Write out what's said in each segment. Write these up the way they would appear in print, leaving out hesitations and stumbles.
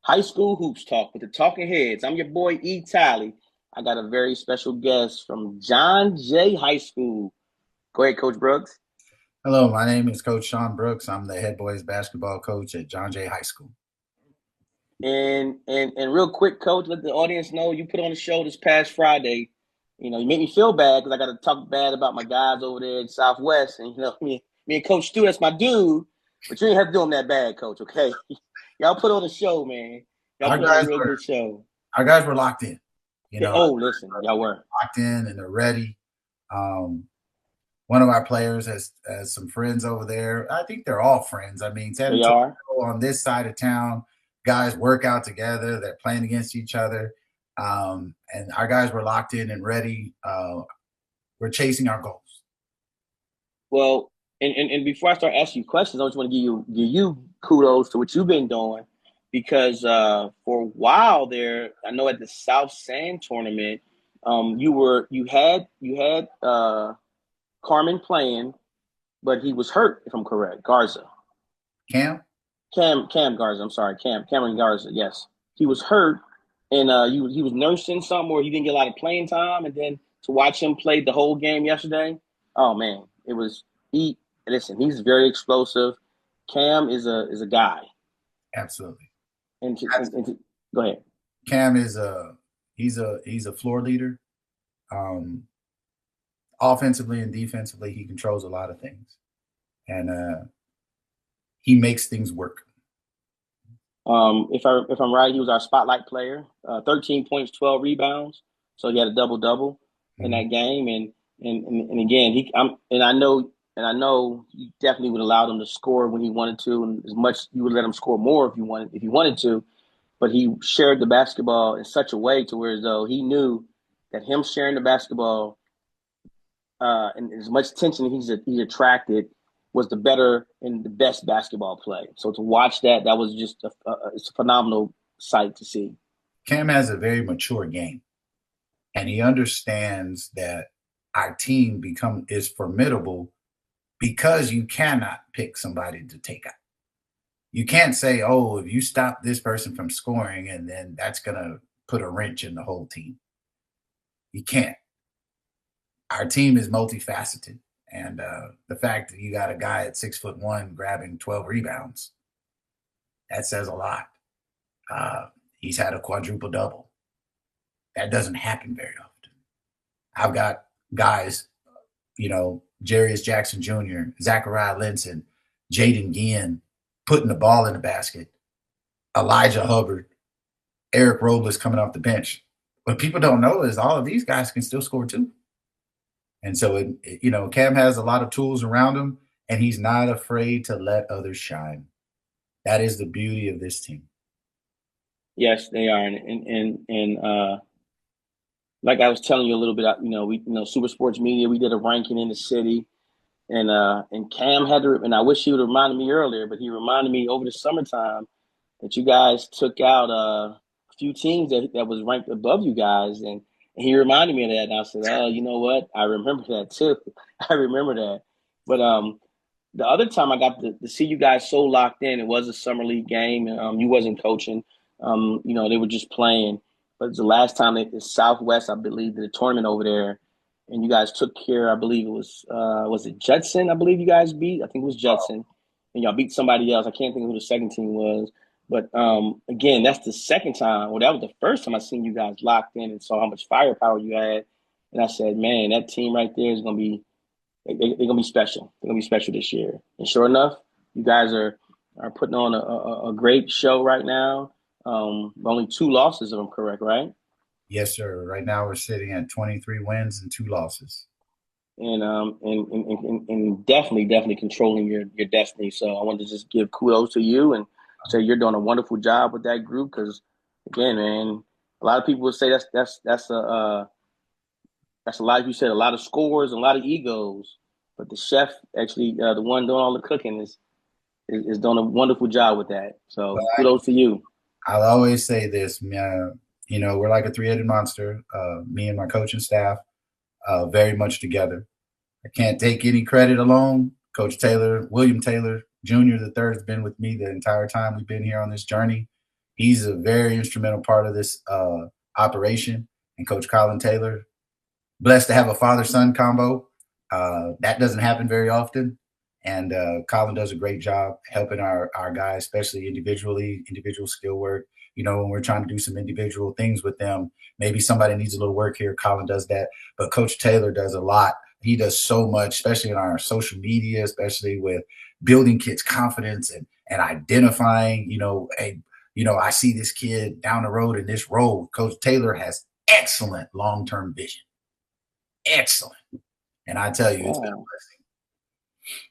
High School Hoops Talk with the Talking Heads. I'm your boy E. Talley. I got a very special guest from John Jay High School. Go ahead, Coach Brooks. Hello, my name is Coach Sean Brooks. I'm the head boys basketball coach at John Jay High School. And real quick, Coach, let the audience know you put on a show this past Friday. You know, you make me feel bad because I got to talk bad about my guys over there in Southwest. And, me and Coach Stu, that's my dude. But you ain't have to do him that bad, Coach, okay? Y'all put on a show, man. Y'all Our put on a guys real were good show. our guys were locked in. You Yeah, know, oh, listen, y'all were. locked in and they're ready. Um, One of our players has some friends over there. I think they're all friends. I mean, San They Antonio are. on this side of town, guys work out together. They're playing against each other, and our guys were locked in and ready. We're chasing our goals. Well, and before I start asking you questions, I just want to give you kudos to what you've been doing because for a while there, I know at the South Sand tournament, you had Carmen playing, but he was hurt, if I'm correct. Garza. Cam, Cam Garza, I'm sorry, Cameron Garza, yes. He was hurt and he was nursing something where he didn't get a lot of playing time, and then to watch him play the whole game yesterday, oh man, it was he listen, he's very explosive. Cam is a guy. absolutely. Go ahead. Cam is he's a floor leader. Um, Offensively and defensively, he controls a lot of things, and he makes things work. If I'm right, he was our spotlight player. 13 points, 12 rebounds. So he had a double double in Mhm. that game. And again, I know you definitely would allow him to score when he wanted to, and as much you would let him score more if he wanted to. But he shared the basketball in such a way to where as though he knew that him sharing the basketball and as much attention he attracted was the better and the best basketball play. So to watch that was just it's a phenomenal sight to see. Cam has a very mature game, and he understands that our team become is formidable because you cannot pick somebody to take out. You can't say, "Oh, if you stop this person from scoring, and then that's gonna put a wrench in the whole team." You can't. Our team is multifaceted, and the fact that you got a guy at 6'1" grabbing 12 rebounds, that says a lot. He's had a quadruple double. That doesn't happen very often. I've got guys, Jarius Jackson Jr., Zachariah Linson, Jaden Ginn putting the ball in the basket, Elijah Hubbard, Eric Robles coming off the bench. What people don't know is all of these guys can still score too. And so, Cam has a lot of tools around him, and he's not afraid to let others shine. That is the beauty of this team. Yes, they are, and like I was telling you a little bit, Super Sports Media, we did a ranking in the city, and Cam had to, and I wish he would have reminded me earlier, but he reminded me over the summertime that you guys took out a few teams that was ranked above you guys, and he reminded me of that, and I said, oh, you know what? I remember that too. I remember that. But the other time I got to see you guys so locked in, it was a summer league game, and you wasn't coaching. They were just playing. But it was the last time at the Southwest, I believe, did a tournament over there, and you guys took care. I believe it was it Judson? I believe you guys beat. I think it was Judson, and y'all beat somebody else. I can't think of who the second team was. But again, that's the second time. Well, that was the first time I seen you guys locked in and saw how much firepower you had. And I said, man, that team right there is gonna be they're gonna be special. They're gonna be special this year. And sure enough, you guys are putting on a great show right now. Only two losses, if I'm correct, right? Yes, sir. Right now we're sitting at 23 wins and 2 losses. And definitely controlling your destiny. So I wanted to just give kudos to you and say you're doing a wonderful job with that group because again, man, a lot of people would say that's a lot. You said a lot of scores and a lot of egos, but the chef actually the one doing all the cooking is doing a wonderful job with that. But So kudos to you. I'll always say this, we're like a three-headed monster. Me and my coaching staff, very much together. I can't take any credit alone. Coach Taylor, William Taylor Jr. the third has been with me the entire time we've been here on this journey. He's a very instrumental part of this operation. And Coach Colin Taylor, blessed to have a father-son combo. That doesn't happen very often. And Colin does a great job helping our guys, especially individually, individual skill work. You know, when we're trying to do some individual things with them, maybe somebody needs a little work here. Colin does that. But Coach Taylor does a lot. He does so much, especially in our social media, especially with building kids' confidence and identifying, hey, I see this kid down the road in this role. Coach Taylor has excellent long-term vision. Excellent. And I tell you, it's been a Wow.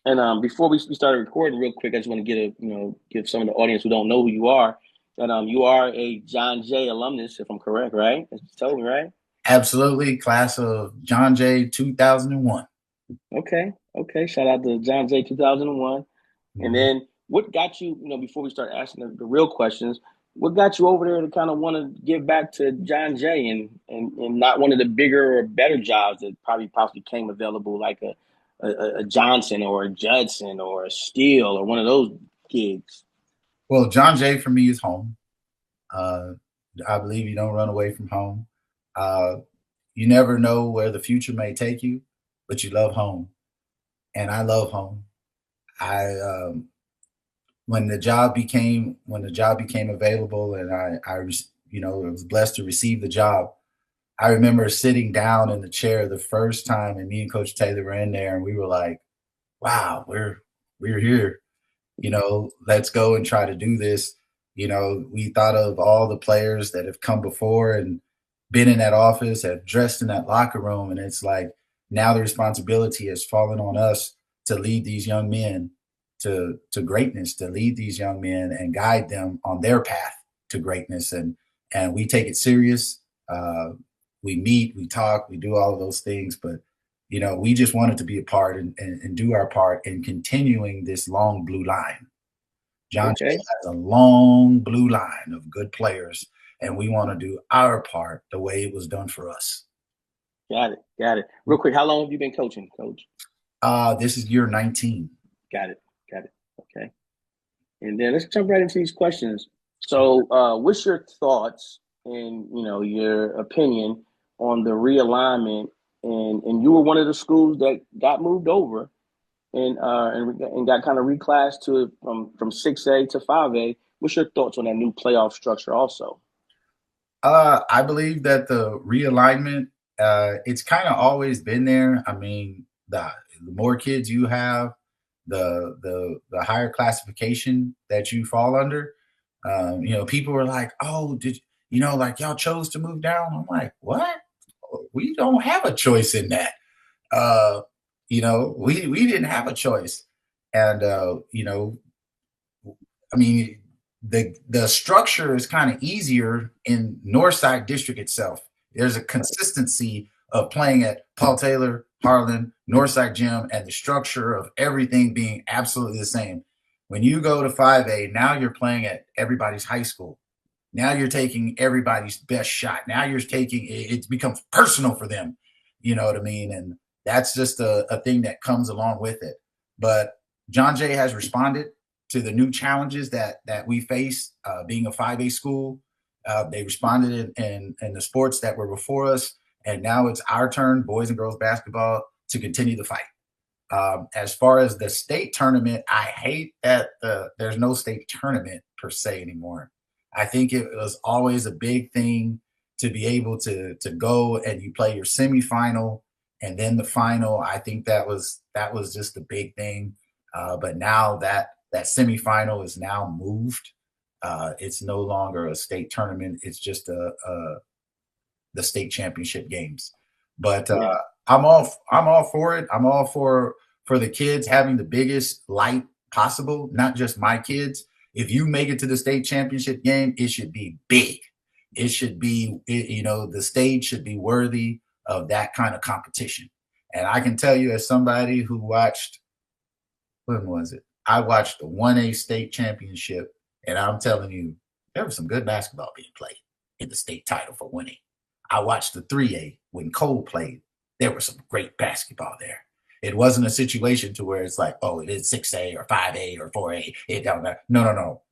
blessing. And before we started recording, real quick, I just want to give some of the audience who don't know who you are that you are a John Jay alumnus, if I'm correct, right? That's what you told me, right? Absolutely. Class of John Jay 2001. Okay. Shout out to John Jay 2001. And Mhm. then what got you, before we start asking the real questions, what got you over there to kind of want to give back to John Jay and not one of the bigger or better jobs that possibly came available, like a Johnson or a Judson or a Steele or one of those gigs? Well, John Jay for me is home. Uh, I believe you don't run away from home. Uh, you never know where the future may take you, but you love home. And I love home. I when the job became available and I was blessed to receive the job. I remember sitting down in the chair the first time, and me and Coach Taylor were in there, and we were like, "Wow, we're here. Let's go and try to do this." We thought of all the players that have come before and been in that office, have dressed in that locker room, and it's like now the responsibility has fallen on us to lead these young men to greatness, to lead these young men and guide them on their path to greatness. And we take it serious. We meet, we talk, we do all of those things, but we just wanted to be a part and do our part in continuing this long blue line. John Jay Okay, has a long blue line of good players, and we want to do our part the way it was done for us. got it. Real quick, how long have you been coaching, Coach? This is year 19. Got it. Okay. And then let's jump right into these questions. So, what's your thoughts and your opinion on the realignment? And you were one of the schools that got moved over and got kind of reclassed to from 6A to 5A. What's your thoughts on that new playoff structure? Also, I believe that the realignment, it's kind of always been there. I mean, the more kids you have, the higher classification that you fall under. People were like, "Oh, like y'all chose to move down." I'm like, "What? We don't have a choice in that." Uh, we didn't have a choice, and I mean, the structure is kind of easier in Northside District itself. There's a consistency of playing at Paul Taylor, Harlan, Northside Gym, and the structure of everything being absolutely the same. When you go to 5A, now you're playing at everybody's high school. Now you're taking everybody's best shot. Now you're taking it becomes personal for them. You know what I mean? And that's just a thing that comes along with it. But John Jay has responded to the new challenges that we face being a 5A school. They responded in the sports that were before us, and now it's our turn, boys and girls basketball, to continue the fight. As far as the state tournament, I hate that there's no state tournament per se anymore. I think it was always a big thing to be able to go and you play your semifinal and then the final. I think that was just a big thing. But now that semifinal is now moved. It's no longer a state tournament. It's just the state championship games. But yeah, I'm all for it. I'm all for the kids having the biggest light possible, not just my kids. If you make it to the state championship game, it should be big. It should be, the stage should be worthy of that kind of competition. And I can tell you, as somebody who watched, when was it? I watched the 1A state championship, and I'm telling you, there was some good basketball being played in the state title for 1A. I watched the 3A when Cole played. There was some great basketball there. It wasn't a situation to where it's like, oh, it is 6A or 5A or 4A. It don't matter. No, no, no.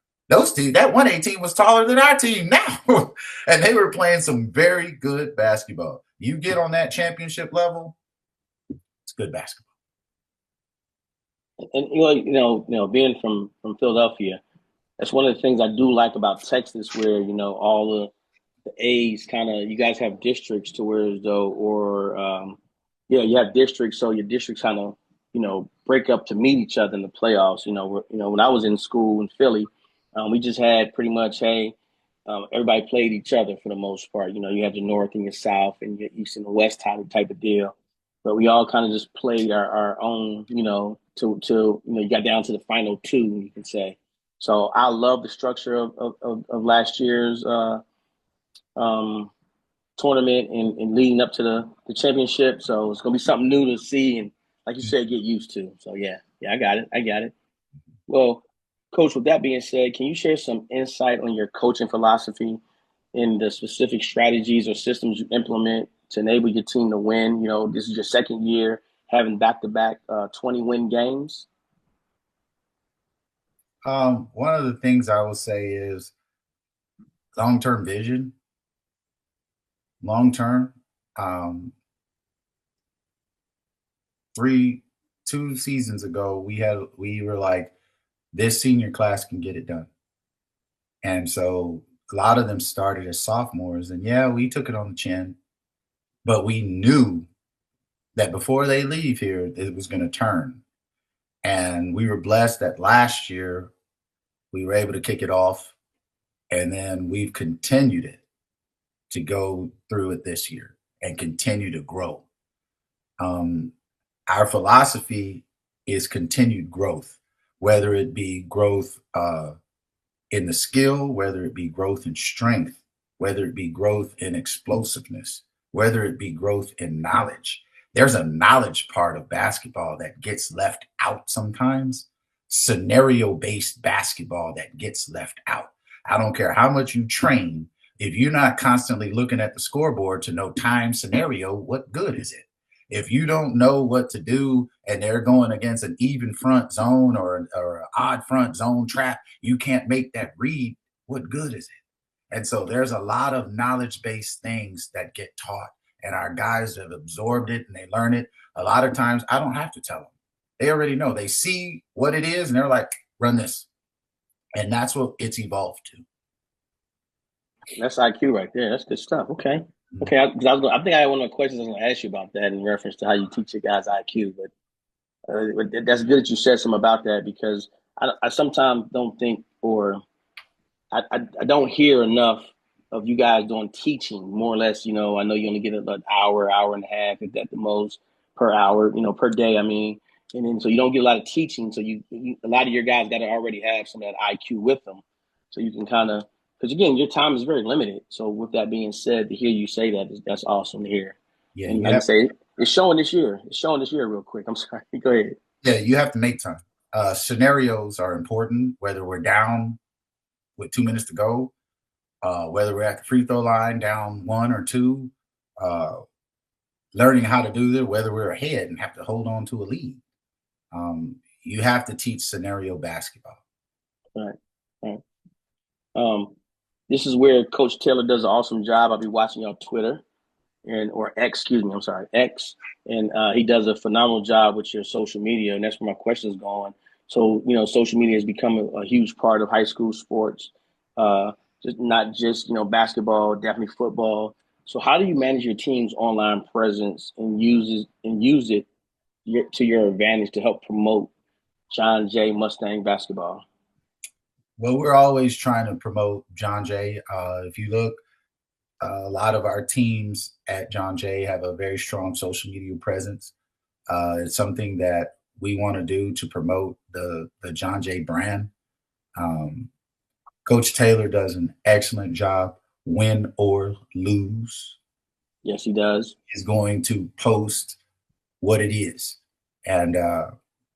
that 1A team was taller than our team now. And they were playing some very good basketball. You get on that championship level, it's good basketball. And being from Philadelphia, that's one of the things I do like about Texas, where all the A's kind of, you guys have districts to where as though, or yeah, you have districts, so your districts kind of break up to meet each other in the playoffs. When I was in school in Philly, we just had pretty much, hey, everybody played each other for the most part. You have the North and your South and your East and the West type of deal, but we all kind of just played our own, till you got down to the final two, you can say. So I love the structure of last year's um, tournament and leading up to the championship. So it's gonna be something new to see and, like you said, get used to. So yeah, I got it. Well, Coach, with that being said, can you share some insight on your coaching philosophy and the specific strategies or systems you implement to enable your team to win? This is your second year having back-to-back 20-win games. One of the things I will say is long-term vision. Long-term, 2 seasons ago, we were like, this senior class can get it done. And so a lot of them started as sophomores, and yeah, we took it on the chin, but we knew that before they leave here, it was going to turn. And we were blessed that last year we were able to kick it off, and then we've continued it to go through it this year and continue to grow. Our philosophy is continued growth, whether it be growth in the skill, whether it be growth in strength, whether it be growth in explosiveness, whether it be growth in knowledge. There's a knowledge part of basketball that gets left out sometimes, scenario-based basketball that gets left out. I don't care how much you train. If you're not constantly looking at the scoreboard to know time scenario, what good is it? If you don't know what to do and they're going against an even front zone or an odd front zone trap, you can't make that read. What good is it? And so there's a lot of knowledge-based things that get taught, and our guys have absorbed it and they learn it. A lot of times I don't have to tell them. They already know. They see what it is and they're like, run this. And that's what it's evolved to. That's IQ right there. That's good stuff. Okay. Okay. I think I had one of the questions I was going to ask you about that in reference to how you teach your guys IQ, but that's good that you said something about that, because I sometimes don't think, or I don't hear enough of you guys doing teaching, more or less. I know you only get an hour, hour and a half at the most per hour, per day. I mean, and then so you don't get a lot of teaching. So a lot of your guys got to already have some of that IQ with them, so you can kind of, because again, your time is very limited. So with that being said, to hear you say that's awesome to hear. Yeah, and like I say, it's showing this year. It's showing this year real quick. I'm sorry. Go ahead. Yeah, you have to make time. Scenarios are important, whether we're down with 2 minutes to go, whether we're at the free throw line down 1 or 2, learning how to do that, whether we're ahead and have to hold on to a lead. You have to teach scenario basketball. Right. This is where Coach Taylor does an awesome job. I'll be watching you on Twitter or X, excuse me. I'm sorry, X. And he does a phenomenal job with your social media. And that's where my question is going. So, social media has become a huge part of high school sports, not just, basketball, definitely football. So how do you manage your team's online presence and use it to your advantage to help promote John Jay Mustang basketball? Well, we're always trying to promote John Jay. If you look, a lot of our teams at John Jay have a very strong social media presence. It's something that we want to do to promote the John Jay brand. Coach Taylor does an excellent job, win or lose. Yes, he does. Is going to post what it is. And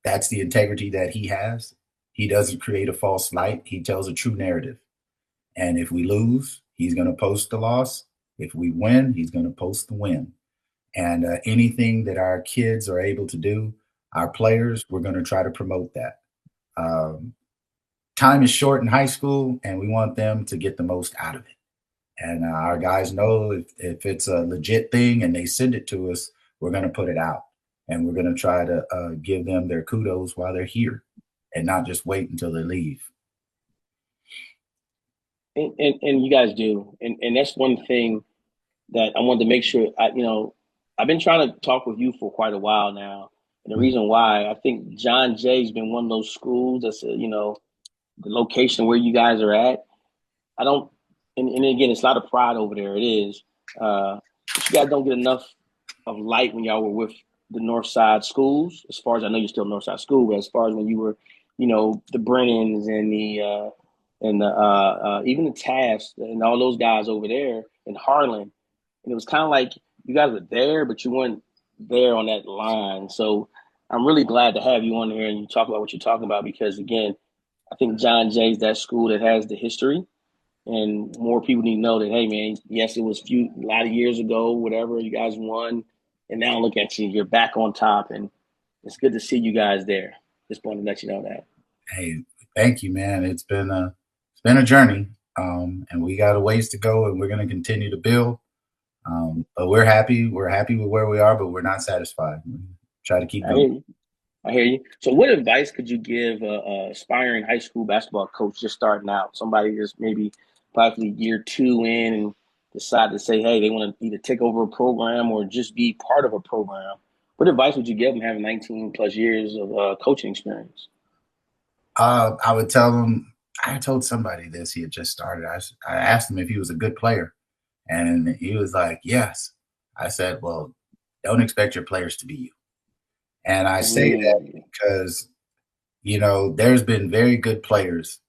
that's the integrity that he has. He doesn't create a false light. He tells a true narrative. And if we lose, he's going to post the loss. If we win, he's going to post the win. And anything that our kids are able to do, our players, we're going to try to promote that. time is short in high school, and we want them to get the most out of it. And our guys know if it's a legit thing and they send it to us, we're going to put it out. And we're going to try to give them their kudos while they're here and not just wait until they leave. And you guys do. And that's one thing that I wanted to make sure I've been trying to talk with you for quite a while now. And the reason why I think John Jay's been one of those schools that's, the location where you guys are at. I don't, and again, it's a lot of pride over there. It is. But you guys don't get enough of light when y'all were with the North Side schools, as far as I know you're still North Side School, but as far as when you were, the Brennans and even the Taft and all those guys over there in Harlan. And it was kind of like you guys were there, but you weren't there on that line. So I'm really glad to have you on here and you talk about what you're talking about because, again, I think John Jay's that school that has the history, and more people need to know that. Hey, man, yes, it was a lot of years ago, whatever. You guys won, and now look at you. You're back on top, and it's good to see you guys there. Just wanted to let you know that. Hey, thank you, man. It's been a journey, and we got a ways to go, and we're going to continue to build. But we're happy. We're happy with where we are, but we're not satisfied. We try to keep going. I hear you. So what advice could you give a aspiring high school basketball coach just starting out? Somebody just maybe probably year 2 in and decide to say, hey, they want to either take over a program or just be part of a program. What advice would you give them having 19 plus years of coaching experience? I would tell them, I told somebody this, he had just started. I asked him if he was a good player, and he was like, yes. I said, well, don't expect your players to be you. And I say that because, there's been very good players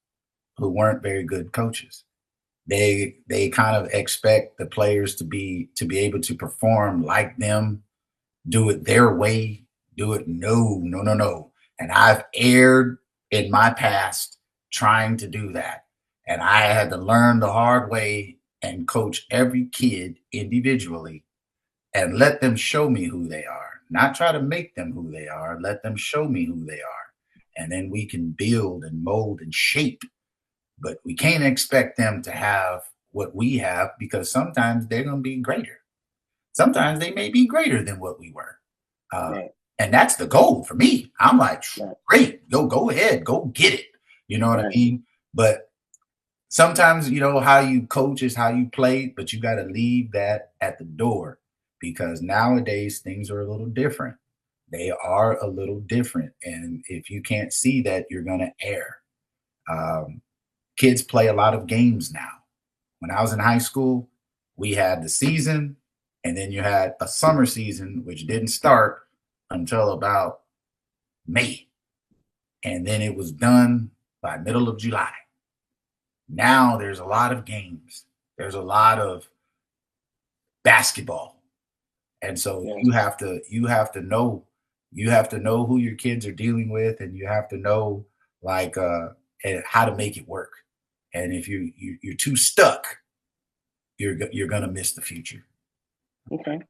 who weren't very good coaches. They kind of expect the players to be able to perform like them, do it their way, do it no. And I've erred in my past trying to do that. And I had to learn the hard way and coach every kid individually and let them show me who they are, not try to make them who they are, let them show me who they are. And then we can build and mold and shape. But we can't expect them to have what we have because sometimes they're going to be greater. Sometimes they may be greater than what we were. Right. And that's the goal for me. I'm like, great, go ahead, go get it. You know what I mean? But sometimes, how you coach is how you play, but you got to leave that at the door because nowadays things are a little different. They are a little different. And if you can't see that, you're going to err. Kids play a lot of games now. When I was in high school, we had the season, and then you had a summer season, which didn't start until about May. And then it was done by middle of July. Now there's a lot of games. There's a lot of basketball. And so you have to know who your kids are dealing with, and you have to know how to make it work. And if you're too stuck, you're going to miss the future. Okay.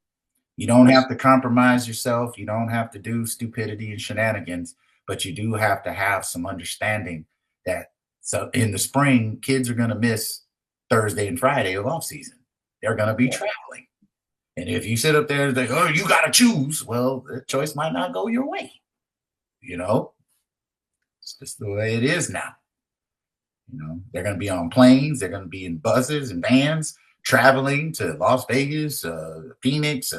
You don't have to compromise yourself. You don't have to do stupidity and shenanigans, but you do have to have some understanding that so in the spring, kids are going to miss Thursday and Friday of off season. They're going to be traveling. And if you sit up there and think, oh, you got to choose, well, the choice might not go your way. It's just the way it is now. They're going to be on planes. They're going to be in buses and vans traveling to Las Vegas, Phoenix,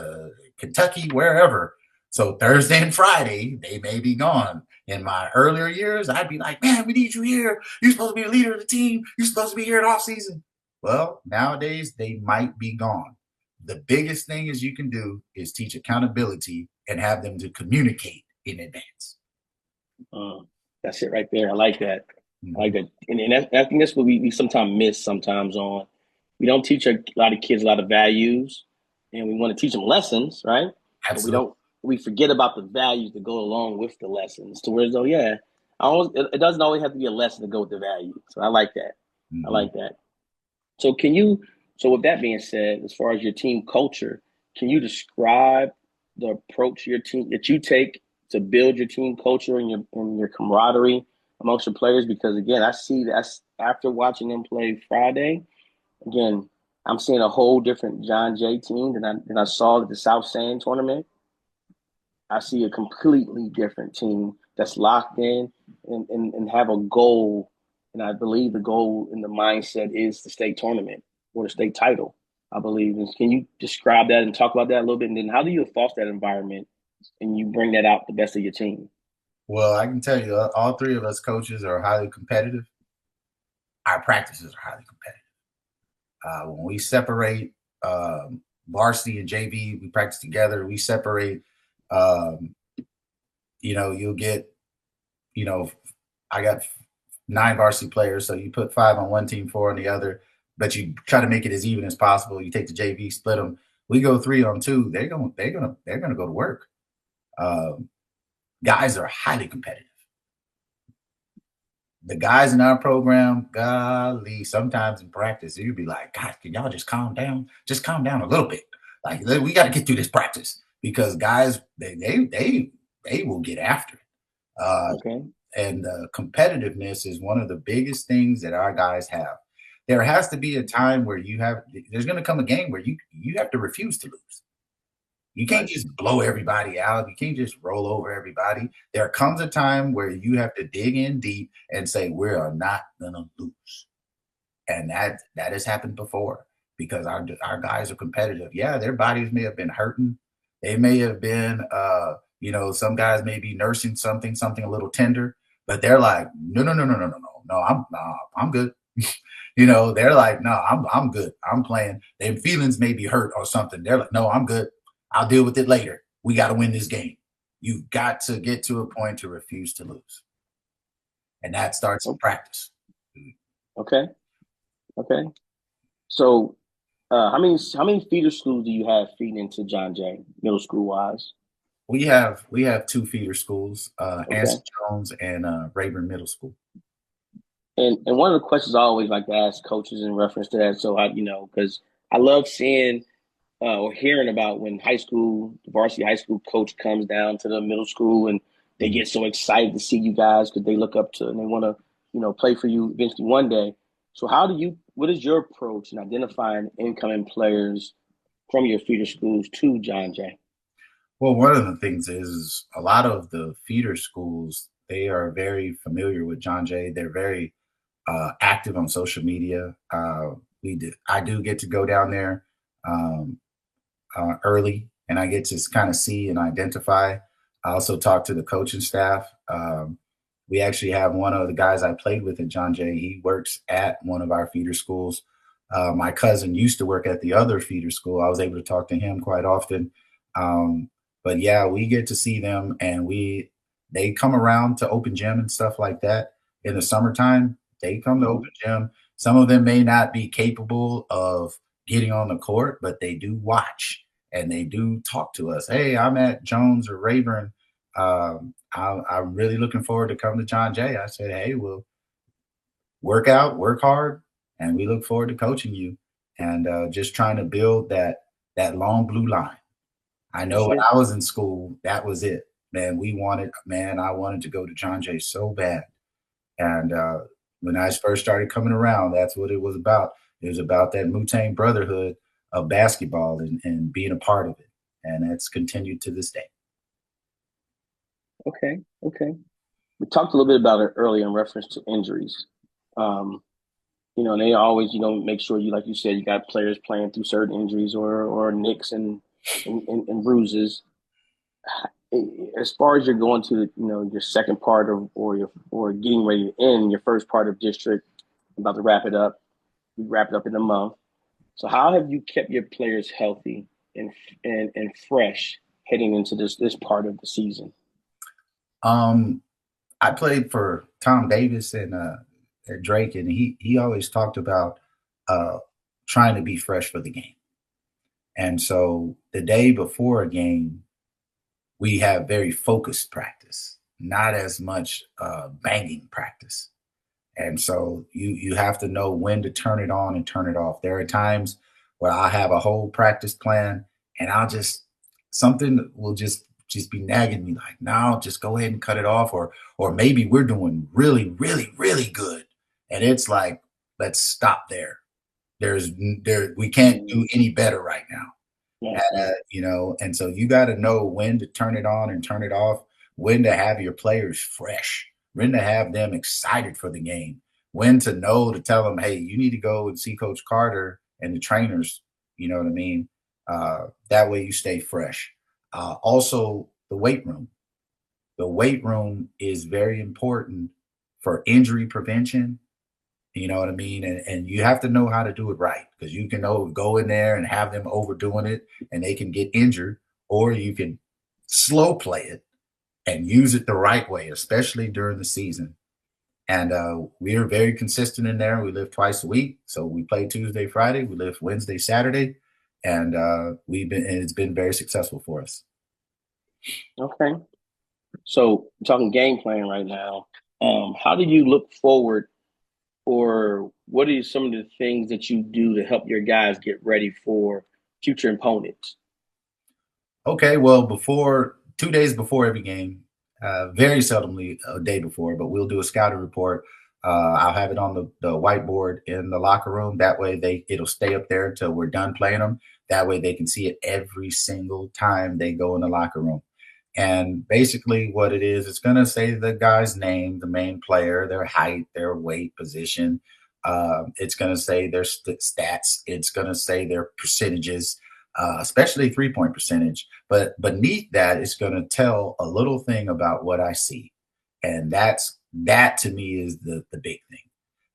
Kentucky, wherever. So Thursday and Friday, they may be gone. In my earlier years, I'd be like, man, we need you here. You're supposed to be the leader of the team. You're supposed to be here at off season. Well, nowadays, they might be gone. The biggest thing is you can do is teach accountability and have them to communicate in advance. That's it right there. I like that. I like that. And I think that's what we sometimes miss on. We don't teach a lot of kids a lot of values, and we want to teach them lessons, right? Absolutely. But we forget about the values that go along with the lessons. To where it doesn't always have to be a lesson to go with the value. So I like that. I like that. So with that being said, as far as your team culture, can you describe the approach your team that you take to build your team culture and your camaraderie? amongst the players because again, I see that's after watching them play Friday. Again, I'm seeing a whole different John Jay team than I saw at the South Sand tournament. I see a completely different team that's locked in and have a goal. And I believe the goal and the mindset is the state tournament or the state title, I believe. And can you describe that and talk about that a little bit? And then how do you foster that environment and you bring that out the best of your team? Well, I can tell you, all three of us coaches are highly competitive. Our practices are highly competitive. When we separate varsity and JV, we practice together. We separate. Um, you'll get, I got 9 varsity players, so you put 5 on one team, 4 on the other, but you try to make it as even as possible. You take the JV, split them. We go 3 on 2. They're gonna go to work. Um, Guys are highly competitive. The guys in our program, golly, sometimes in practice, you'd be like, God, can y'all just calm down? Just calm down a little bit. Like we got to get through this practice because guys, they will get after it. Okay. And competitiveness is one of the biggest things that our guys have. There has to be a time where there's going to come a game where you have to refuse to lose. You can't Right. just blow everybody out. You can't just roll over everybody. There comes a time where you have to dig in deep and say, we are not going to lose. And that has happened before because our guys are competitive. Yeah, their bodies may have been hurting. They may have been, some guys may be nursing something a little tender, but they're like, no, no, no, no, no, no, no, no, I'm good. They're like, no, I'm good. I'm playing. Their feelings may be hurt or something. They're like, no, I'm good. I'll deal with it later. We got to win this game. You've got to get to a point to refuse to lose. And that starts in practice. Okay. Okay. So how many feeder schools do you have feeding into John Jay, middle school wise? We have 2 feeder schools, Okay. Anson Jones and Rayburn Middle School. And one of the questions I always like to ask coaches in reference to that, so because I love seeing or hearing about when the varsity high school coach comes down to the middle school and they Mhm. get so excited to see you guys because they look up to and they want to, play for you eventually one day. So what is your approach in identifying incoming players from your feeder schools to John Jay? Well, one of the things is a lot of the feeder schools, they are very familiar with John Jay. They're very active on social media. I do get to go down there um, early, and I get to kind of see and identify. I also talk to the coaching staff. We actually have one of the guys I played with at John Jay. He works at one of our feeder schools. My cousin used to work at the other feeder school. I was able to talk to him quite often. Um, but yeah, we get to see them, and they come around to open gym and stuff like that in the summertime. They come to Mm-hmm. open gym. Some of them may not be capable of getting on the court, but they do watch and they do talk to us. Hey, I'm at Jones or Rayburn. I'm really looking forward to coming to John Jay. I said, hey, we'll work out, work hard, and we look forward to coaching you and just trying to build that long blue line. I For know when sure. I was in school, that was it. I wanted to go to John Jay so bad. And when I first started coming around, that's what it was about. It was about that Mutane brotherhood of basketball and being a part of it. And it's continued to this day. Okay. Okay. We talked a little bit about it earlier in reference to injuries. Um, and they always, make sure you, like you said, you got players playing through certain injuries or nicks and bruises. As far as you're going to, your second part of or getting ready to end your first part of district, about to wrap it up. We wrap it up in a month. So how have you kept your players healthy and fresh heading into this part of the season? Um, I played for Tom Davis and at Drake, and he always talked about uh, trying to be fresh for the game. And so the day before a game, we have very focused practice, not as much banging practice. And so you have to know when to turn it on and turn it off. There are times where I'll have a whole practice plan and something will just just be nagging me like, no, just go ahead and cut it off. Or maybe we're doing really, really, really good. And it's like, let's stop there. We can't do Mm, any better right now. right, right. And so you got to know when to turn it on and turn it off, when to have your players fresh, when to have them excited for the game, when to know to tell them, hey, you need to go and see Coach Carter and the trainers. You know what I mean? That way you stay fresh. Also, the weight room. The weight room is very important for injury prevention. You know what I mean? And you have to know how to do it right, because you can go in there and have them overdoing it and they can get injured, or you can slow play it and use it the right way, especially during the season. And we are very consistent in there. We live twice a week. So we play Tuesday, Friday. We live Wednesday, Saturday. And it's been very successful for us. Okay. So talking game plan right now, how do you look forward, or what are some of the things that you do to help your guys get ready for future opponents? Okay, well, 2 days before every game, very seldomly a day before, but we'll do a scouting report. I'll have it on the whiteboard in the locker room. That way, it'll stay up there until we're done playing them. That way, they can see it every single time they go in the locker room. And basically, what it is, it's going to say the guy's name, the main player, their height, their weight, position. It's going to say their stats. It's going to say their percentages, especially 3-point percentage. But beneath that, it's going to tell a little thing about what I see. And that to me is the big thing,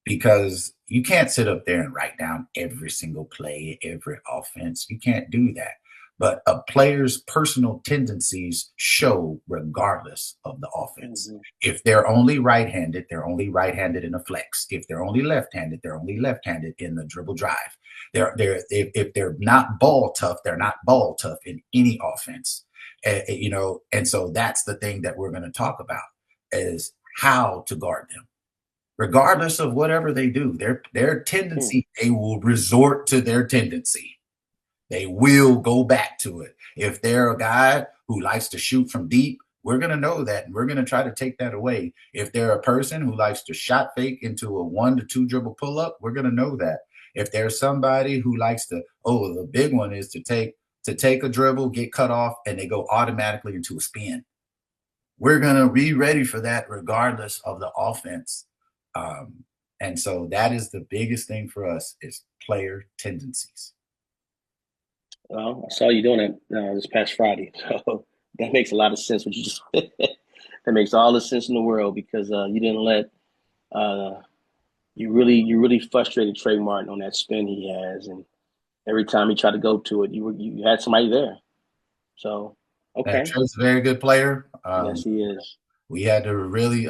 because you can't sit up there and write down every single play, every offense. You can't do that. But a player's personal tendencies show regardless of the offense. Mm-hmm. If they're only right-handed, they're only right-handed in a flex. If they're only left-handed, they're only left-handed in the dribble drive. If they're not ball tough, they're not ball tough in any offense. And so that's the thing that we're going to talk about, is how to guard them. Regardless of whatever they do, their tendency, they will resort to their tendency. They will go back to it. If they're a guy who likes to shoot from deep, we're going to know that, and we're going to try to take that away. If they're a person who likes to shot fake into a 1 to 2 dribble pull up, we're going to know that. If there's somebody who likes to, the big one is to take a dribble, get cut off, and they go automatically into a spin. We're going to be ready for that regardless of the offense. And so that is the biggest thing for us, is player tendencies. Well, I saw you doing it this past Friday, so that makes a lot of sense. What you just that makes all the sense in the world, because you didn't let you really frustrated Trey Martin on that spin he has, and every time he tried to go to it, you had somebody there. So okay, Trey's a very good player. yes, he is. We had to really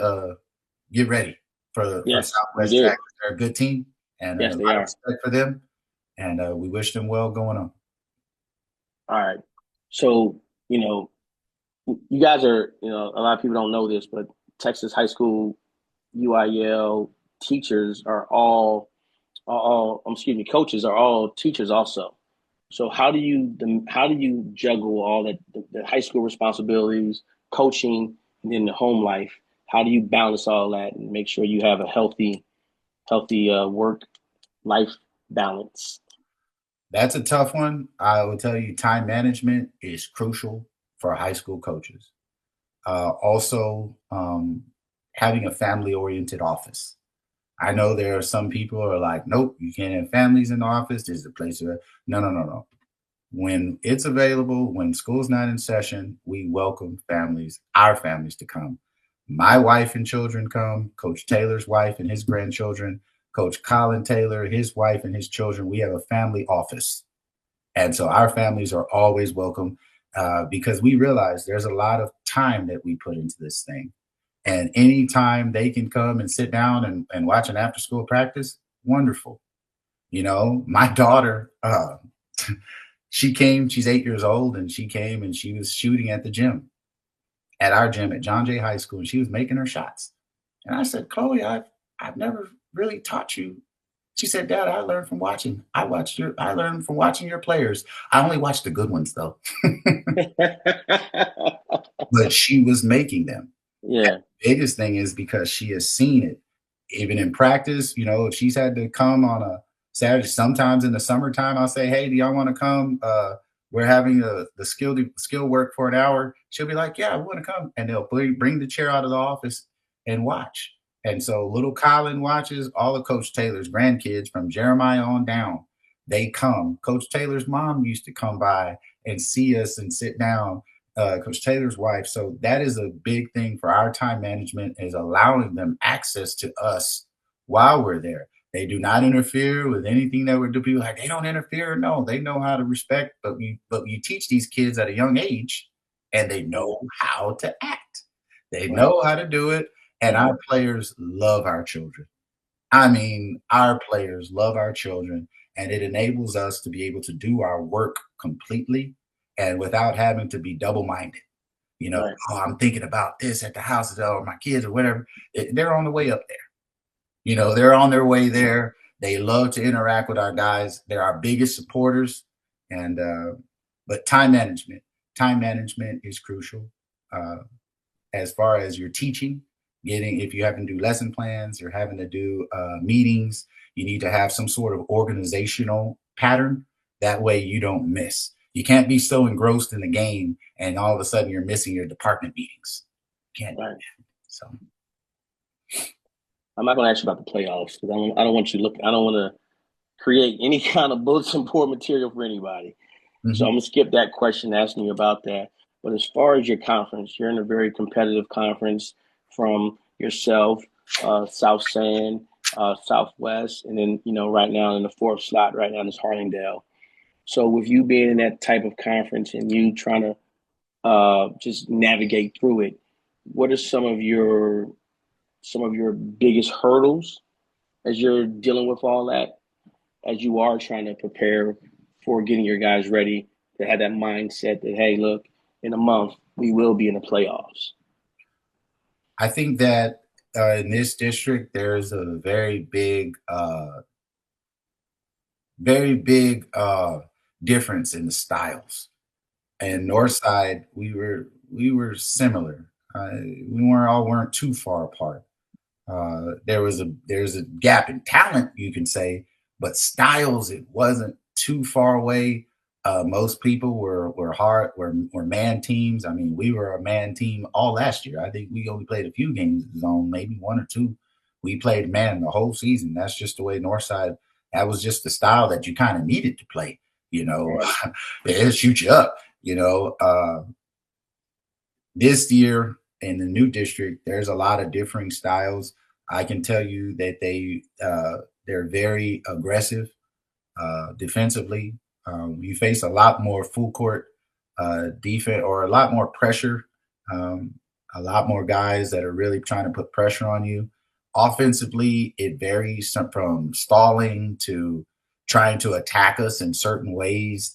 get ready for Yes, you Southwest did. Tech. They're a good team, and Yes, a they lot of are. respect for them. And we wish them well going on. All right. So you guys are, a lot of people don't know this, but Texas high school UIL teachers excuse me, coaches are all teachers also. So how do you juggle all the high school responsibilities, coaching, and then the home life? How do you balance all that and make sure you have a healthy work life balance? That's a tough one. I will tell you, time management is crucial for high school coaches. Also, having a family-oriented office. I know there are some people who are like, nope, you can't have families in the office. This is a place where, no, no, no, no. When it's available, when school's not in session, we welcome our families to come. My wife and children come, Coach Taylor's wife and his grandchildren, Coach Colin Taylor, his wife and his children. We have a family office. And so our families are always welcome, because we realize there's a lot of time that we put into this thing. And anytime they can come and sit down and watch an after school practice, wonderful. My daughter, she's 8 years old, and she came and she was shooting at our gym at John Jay High School, and she was making her shots. And I said, Chloe, I've never really taught you. She said, Dad, I learned from watching. I learned from watching your players. I only watch the good ones though. but she was making them. Yeah. Biggest thing is because she has seen it, even in practice. If she's had to come on a Saturday, sometimes in the summertime, I'll say, "Hey, do y'all want to come? We're having the skill work for an hour." She'll be like, "Yeah, I want to come," and they'll bring the chair out of the office and watch. And so little Colin watches all of Coach Taylor's grandkids from Jeremiah on down. They come. Coach Taylor's mom used to come by and see us and sit down, Coach Taylor's wife. So that is a big thing for our time management, is allowing them access to us while we're there. They do not interfere with anything that we're doing. People like, they don't interfere. No, they know how to respect, but you teach these kids at a young age, and they know how to act. They know how to do it. And our players love our children. I mean, our players love our children, and it enables us to be able to do our work completely and without having to be double-minded. Right. "Oh, I'm thinking about this at the house, or my kids or whatever." They're on the way up there. They're on their way there. They love to interact with our guys. They're our biggest supporters. And but time management is crucial. Uh, as far as your teaching, if you having to do lesson plans, you're having to do meetings, you need to have some sort of organizational pattern. That way you don't miss. You can't be so engrossed in the game and all of a sudden you're missing your department meetings. Can't do that. So I'm not going to ask you about the playoffs because I don't want you to look. I don't want to create any kind of bulletin board material for anybody. So I'm gonna skip that question asking you about that. But as far as your conference, you're in a very competitive conference from yourself, South San, Southwest, and then right now in the fourth slot right now is Harlingdale. So with you being in that type of conference and you trying to just navigate through it, what are some of your biggest hurdles as you're dealing with all that, as you are trying to prepare for getting your guys ready to have that mindset that, hey, look, in a month, we will be in the playoffs? I think that in this district, there's a very big difference in the styles. And Northside, we were similar. We weren't too far apart. There's a gap in talent, you can say, but styles, it wasn't too far away. Most people were man teams. I mean, we were a man team all last year. I think we only played a few games zone, maybe one or two. We played man the whole season. That's just the way Northside. That was just the style that you kind of needed to play. It'll shoot you up. This year in the new district, there's a lot of differing styles. I can tell you that they're very aggressive defensively. You face a lot more full court defense, or a lot more pressure. A lot more guys that are really trying to put pressure on you. Offensively, it varies from stalling to trying to attack us in certain ways,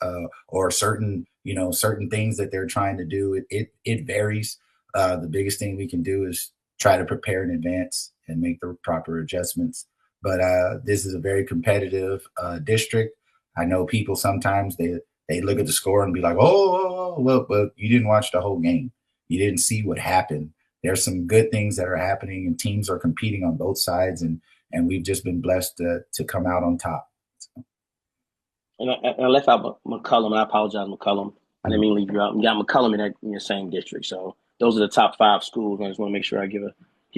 or certain things that they're trying to do. It varies. The biggest thing we can do is try to prepare in advance and make the proper adjustments. But this is a very competitive district. I know people sometimes they look at the score and be like, "Oh, well, but you didn't watch the whole game. You didn't see what happened." There's some good things that are happening, and teams are competing on both sides, and we've just been blessed to come out on top. So. And I left out McCollum, and I apologize, McCollum. I didn't mean to leave you out. You got McCollum in the same district, so those are the top 5 schools. I just want to make sure I give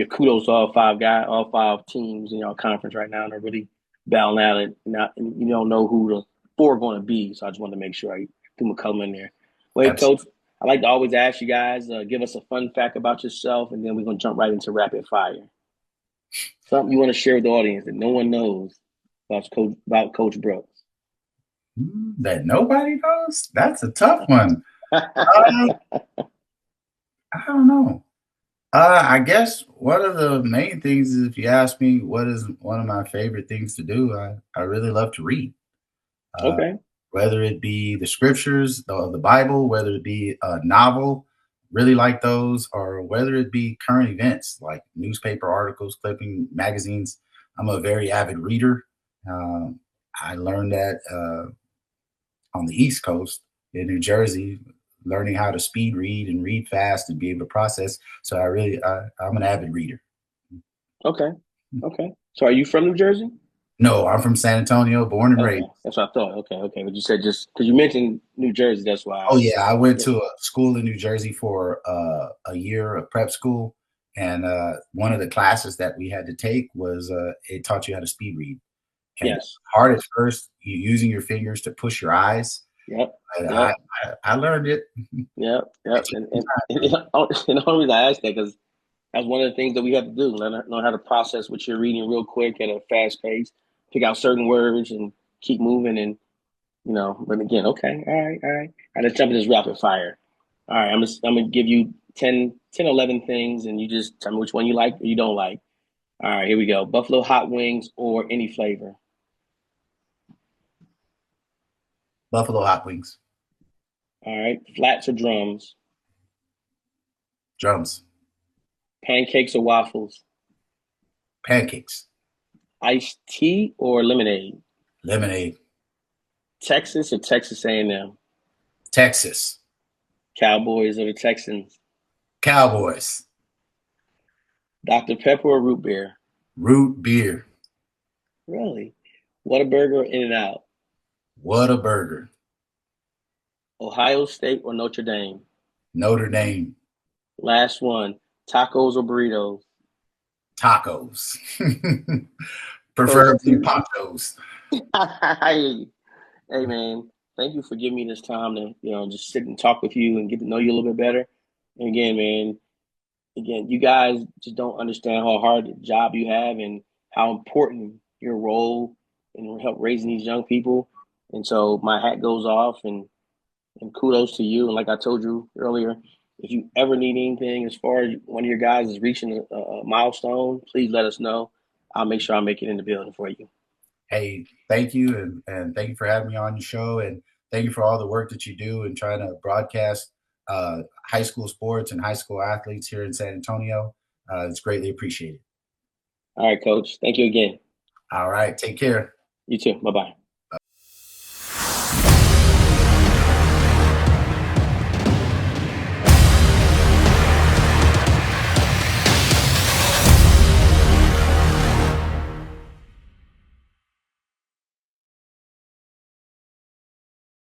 kudos to all 5 teams in our conference right now, and they're really battling at it. And you don't know who the 4 are going to be, so I just wanted to make sure I threw McCollum in there. Well, Coach, I like to always ask you guys, give us a fun fact about yourself, and then we're going to jump right into rapid fire. Something you want to share with the audience that no one knows about Coach Brooks. That nobody knows? That's a tough one. I don't know. I guess one of the main things is, if you ask me what is one of my favorite things to do, I really love to read. Okay. Whether it be the scriptures, the Bible, whether it be a novel, really like those, or whether it be current events like newspaper articles, clipping, magazines. I'm a very avid reader. I learned that on the East Coast in New Jersey, learning how to speed read and read fast and be able to process. So I'm an avid reader. Okay. Okay. So are you from New Jersey? No, I'm from San Antonio, born and Okay. raised. That's what I thought. Okay. Okay. But you said just because you mentioned New Jersey, that's why. Oh yeah, I went Yeah. to a school in New Jersey for a year of prep school, and one of the classes that we had to take was it taught you how to speed read. And Yes. hard at Yes. first, you using your fingers to push your eyes. Yep. But Yep. I learned it. Yep. It Yep. took And some the only reason I asked that because that's one of the things that we have to do. Learn how to process what you're reading real quick at a fast pace, pick out certain words and keep moving. And, but again, okay. All right. All right. All right. Let's jump in this rapid fire. All right. I'm going to give you 11 things and you just tell me which one you like or you don't like. All right. Here we go. Buffalo hot wings or any flavor. Buffalo hot wings, All right. Flats or drums. drums, Pancakes or waffles. pancakes, Iced tea or lemonade. lemonade, Texas or Texas A&M. Texas, Cowboys or the Texans. Cowboys, Dr. Pepper or root beer? root beer. Really? Whataburger or In-N-Out? What a burger. Ohio State or Notre Dame? Notre Dame, Last one. Tacos or burritos? tacos, Coach, preferably ponchos. hey, hey man, thank you for giving me this time to, just sit and talk with you and get to know you a little bit better. And again, man, you guys just don't understand how hard the job you have and how important your role in help raising these young people. And so my hat goes off and kudos to you. And like I told you earlier, if you ever need anything as far as one of your guys is reaching a milestone, please let us know. I'll make sure I make it in the building for you. Hey, thank you, and thank you for having me on your show, and thank you for all the work that you do in trying to broadcast high school sports and high school athletes here in San Antonio. It's greatly appreciated. All right, coach. Thank you again. All right, take care. You too. Bye bye.